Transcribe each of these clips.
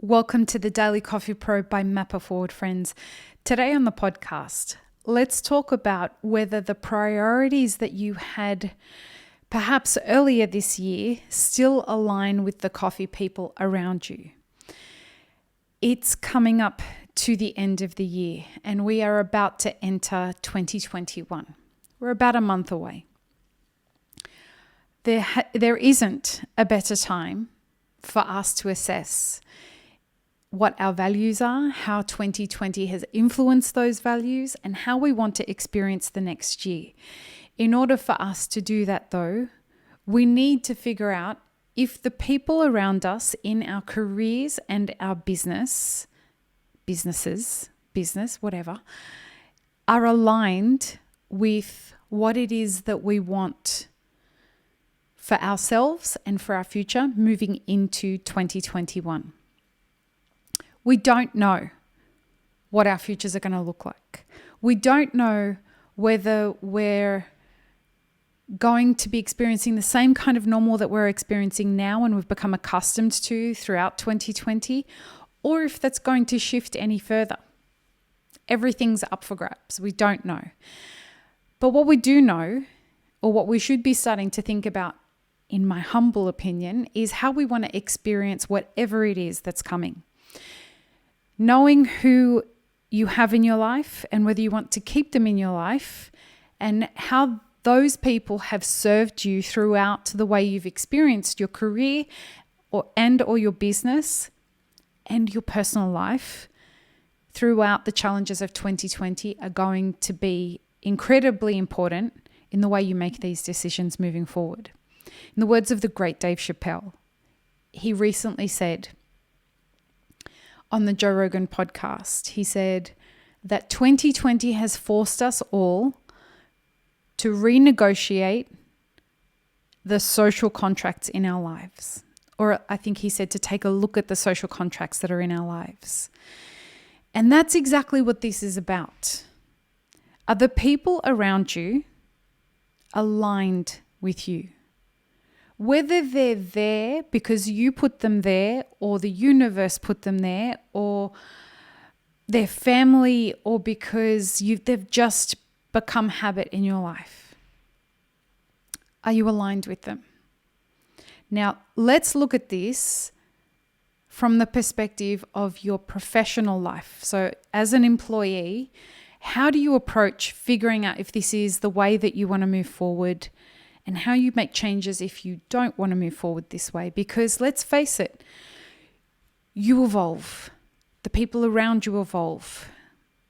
Welcome to the Daily Coffee Pro by Mapper Forward, friends. Today on the podcast, let's talk about whether the priorities that you had perhaps earlier this year still align with the coffee people around you. It's coming up to the end of the year and we are about to enter 2021. We're about a month away. There isn't a better time for us to assess what our values are, how 2020 has influenced those values, and how we want to experience the next year. In order for us to do that, though, we need to figure out if the people around us in our careers and our business, whatever, are aligned with what it is that we want for ourselves and for our future moving into 2021. We don't know what our futures are going to look like. We don't know whether we're going to be experiencing the same kind of normal that we're experiencing now and we've become accustomed to throughout 2020, or if that's going to shift any further. Everything's up for grabs. We don't know. But what we do know, or what we should be starting to think about, in my humble opinion, is how we want to experience whatever it is that's coming. Knowing who you have in your life and whether you want to keep them in your life and how those people have served you throughout the way you've experienced your career or your business and your personal life throughout the challenges of 2020 are going to be incredibly important in the way you make these decisions moving forward. In the words of the great Dave Chappelle, he recently said on the Joe Rogan podcast, he said that 2020 has forced us all to renegotiate the social contracts in our lives. Or I think he said to take a look at the social contracts that are in our lives. And that's exactly what this is about. Are the people around you aligned with you? Whether they're there because you put them there or the universe put them there or their family or because they've just become habit in your life. Are you aligned with them? Now, let's look at this from the perspective of your professional life. So as an employee, how do you approach figuring out if this is the way that you want to move forward and how you make changes if you don't want to move forward this way? Because let's face it, you evolve. The people around you evolve.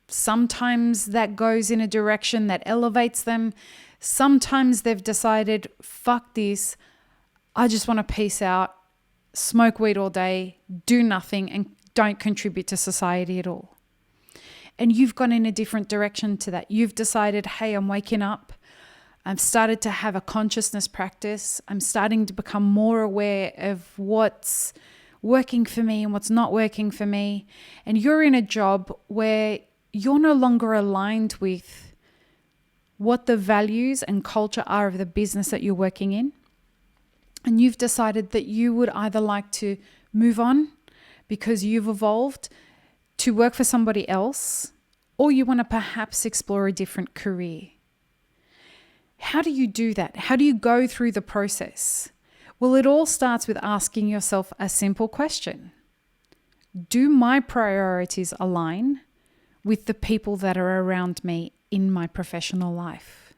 Sometimes that goes in a direction that elevates them. Sometimes they've decided, fuck this, I just want to peace out, smoke weed all day, do nothing, and don't contribute to society at all. And you've gone in a different direction to that. You've decided, hey, I'm waking up. I've started to have a consciousness practice. I'm starting to become more aware of what's working for me and what's not working for me. And you're in a job where you're no longer aligned with what the values and culture are of the business that you're working in. And you've decided that you would either like to move on because you've evolved to work for somebody else, or you want to perhaps explore a different career. How do you do that? How do you go through the process? Well, it all starts with asking yourself a simple question. Do my priorities align with the people that are around me in my professional life?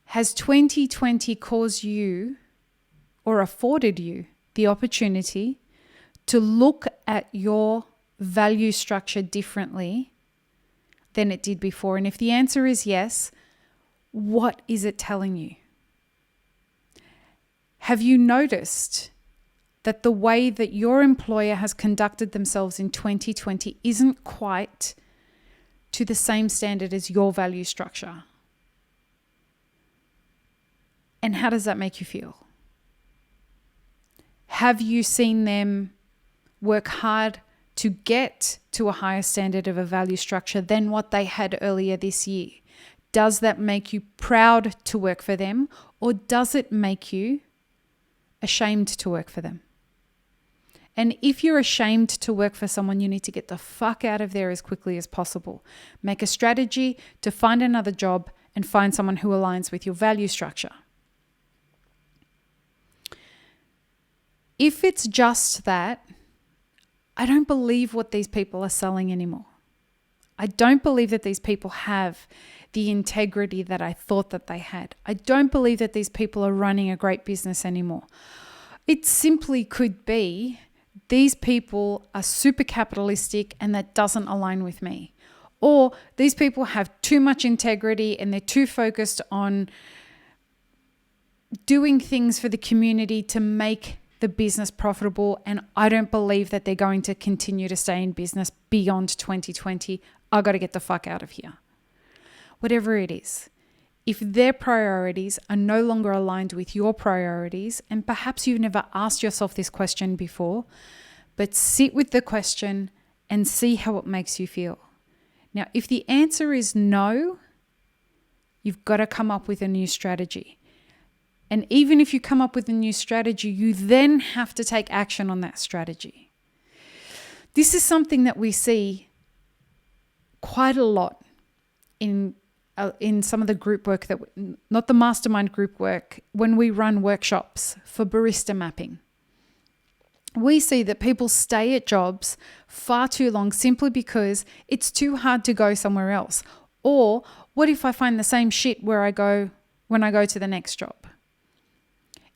Has 2020 caused you or afforded you the opportunity to look at your value structure differently than it did before? And if the answer is yes, what is it telling you? Have you noticed that the way that your employer has conducted themselves in 2020 isn't quite to the same standard as your value structure? And how does that make you feel? Have you seen them work hard to get to a higher standard of a value structure than what they had earlier this year? Does that make you proud to work for them, or does it make you ashamed to work for them? And if you're ashamed to work for someone, you need to get the fuck out of there as quickly as possible. Make a strategy to find another job and find someone who aligns with your value structure. If it's just that, I don't believe what these people are selling anymore. I don't believe that these people have the integrity that I thought that they had. I don't believe that these people are running a great business anymore. It simply could be these people are super capitalistic and that doesn't align with me. Or these people have too much integrity and they're too focused on doing things for the community to make the business profitable, and I don't believe that they're going to continue to stay in business beyond 2020. I got to get the fuck out of here. Whatever it is, if their priorities are no longer aligned with your priorities, and perhaps you've never asked yourself this question before, but sit with the question and see how it makes you feel. Now, if the answer is no, you've got to come up with a new strategy. And even if you come up with a new strategy, you then have to take action on that strategy. This is something that we see quite a lot in some of the group work, not the mastermind group work, when we run workshops for barista mapping. We see that people stay at jobs far too long simply because it's too hard to go somewhere else. Or what if I find the same shit when I go to the next job?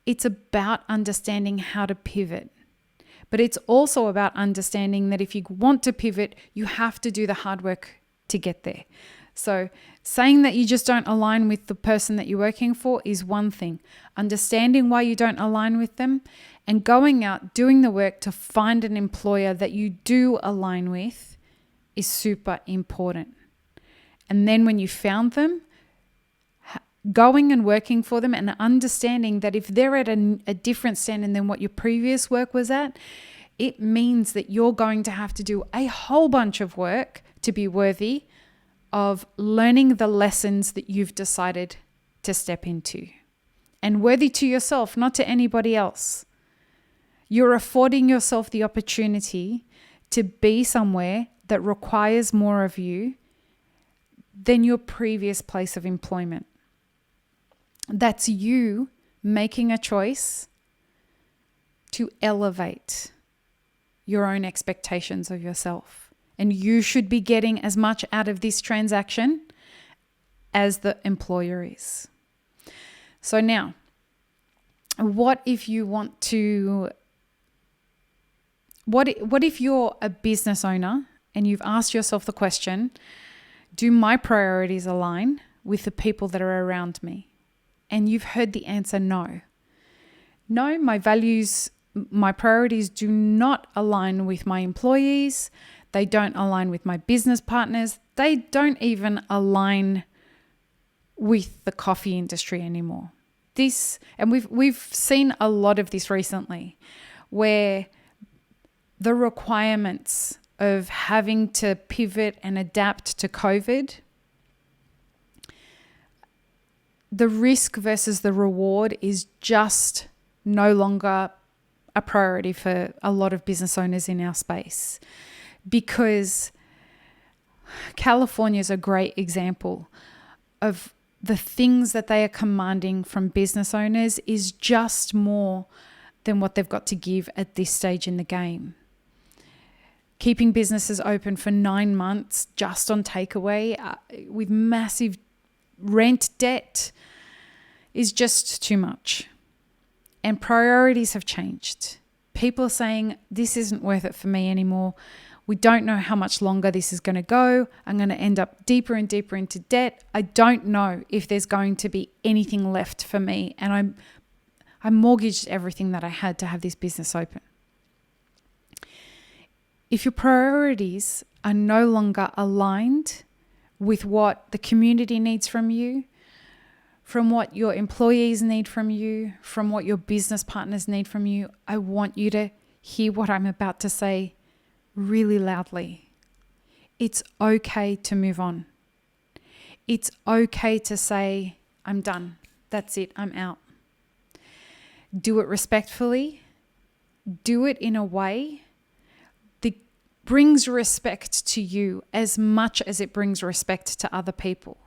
It's about understanding how to pivot. But it's also about understanding that if you want to pivot, you have to do the hard work to get there. So saying that you just don't align with the person that you're working for is one thing. Understanding why you don't align with them and going out, doing the work to find an employer that you do align with is super important. And then when you found them, going and working for them and understanding that if they're at a different standard than what your previous work was at, it means that you're going to have to do a whole bunch of work to be worthy of learning the lessons that you've decided to step into. And worthy to yourself, not to anybody else. You're affording yourself the opportunity to be somewhere that requires more of you than your previous place of employment. That's you making a choice to elevate your own expectations of yourself. And you should be getting as much out of this transaction as the employer is. So now, what if you want to, what if you're a business owner and you've asked yourself the question, do my priorities align with the people that are around me? And you've heard the answer no. No, my values, my priorities do not align with my employees. They don't align with my business partners. They don't even align with the coffee industry anymore. And we've seen a lot of this recently, where the requirements of having to pivot and adapt to COVID, the risk versus the reward is just no longer a priority for a lot of business owners in our space, because California is a great example of the things that they are commanding from business owners is just more than what they've got to give at this stage in the game. Keeping businesses open for 9 months just on takeaway with massive rent debt is just too much. And priorities have changed. People are saying, this isn't worth it for me anymore. We don't know how much longer this is going to go. I'm going to end up deeper and deeper into debt. I don't know if there's going to be anything left for me. And I mortgaged everything that I had to have this business open. If your priorities are no longer aligned with what the community needs from you, from what your employees need from you, from what your business partners need from you, I want you to hear what I'm about to say really loudly. It's okay to move on. It's okay to say, I'm done. That's it. I'm out. Do it respectfully. do it in a way that brings respect to you as much as it brings respect to other people.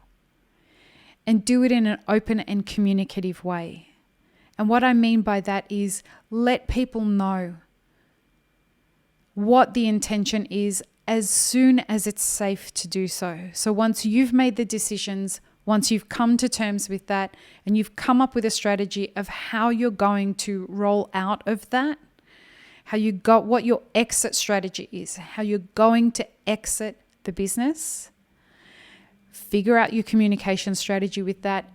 And do it in an open and communicative way. And what I mean by that is let people know what the intention is as soon as it's safe to do so. So once you've made the decisions, once you've come to terms with that, and you've come up with a strategy of how you're going to roll out of that, what your exit strategy is, how you're going to exit the business, figure out your communication strategy with that,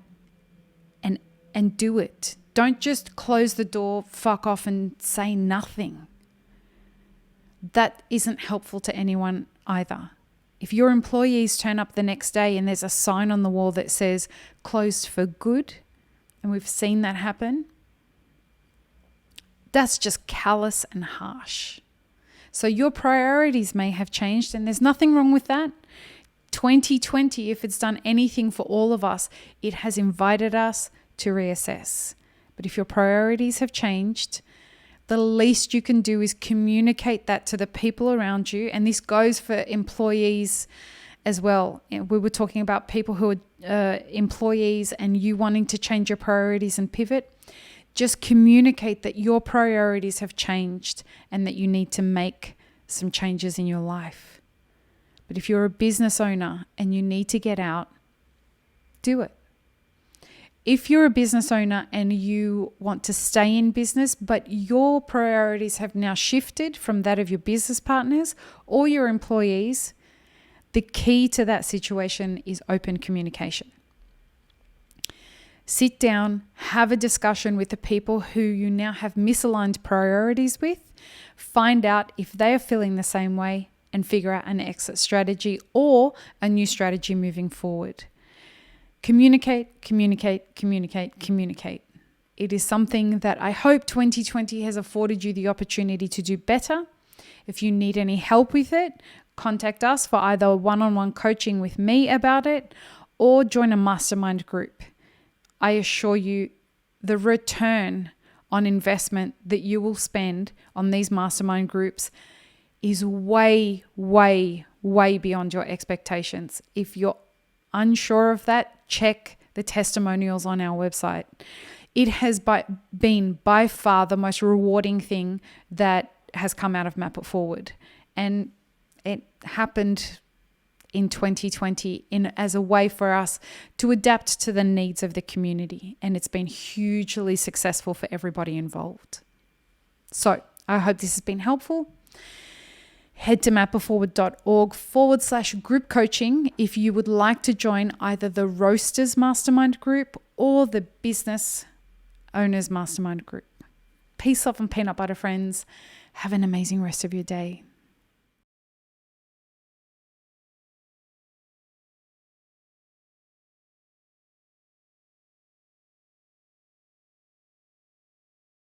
and do it. Don't just close the door, fuck off, and say nothing. That isn't helpful to anyone either. If your employees turn up the next day and there's a sign on the wall that says closed for good, and we've seen that happen, that's just callous and harsh. So your priorities may have changed, and there's nothing wrong with that. 2020, if it's done anything for all of us, it has invited us to reassess. But if your priorities have changed, the least you can do is communicate that to the people around you. And this goes for employees as well. We were talking about people who are employees and you wanting to change your priorities and pivot. Just communicate that your priorities have changed and that you need to make some changes in your life. But if you're a business owner and you need to get out, do it. If you're a business owner and you want to stay in business, but your priorities have now shifted from that of your business partners or your employees, the key to that situation is open communication. Sit down, have a discussion with the people who you now have misaligned priorities with, find out if they are feeling the same way, and figure out an exit strategy or a new strategy moving forward. Communicate, communicate, communicate, communicate. It is something that I hope 2020 has afforded you the opportunity to do better. If you need any help with it, contact us for either one-on-one coaching with me about it or join a mastermind group. I assure you the return on investment that you will spend on these mastermind groups is way, way, way beyond your expectations. If you're unsure of that, check the testimonials on our website. It has been by far the most rewarding thing that has come out of Map It Forward. And it happened in 2020 as a way for us to adapt to the needs of the community. And it's been hugely successful for everybody involved. So I hope this has been helpful. Head to mapitforward.org/group coaching if you would like to join either the Roasters Mastermind group or the Business Owners Mastermind group. Peace, love, and peanut butter, friends. Have an amazing rest of your day.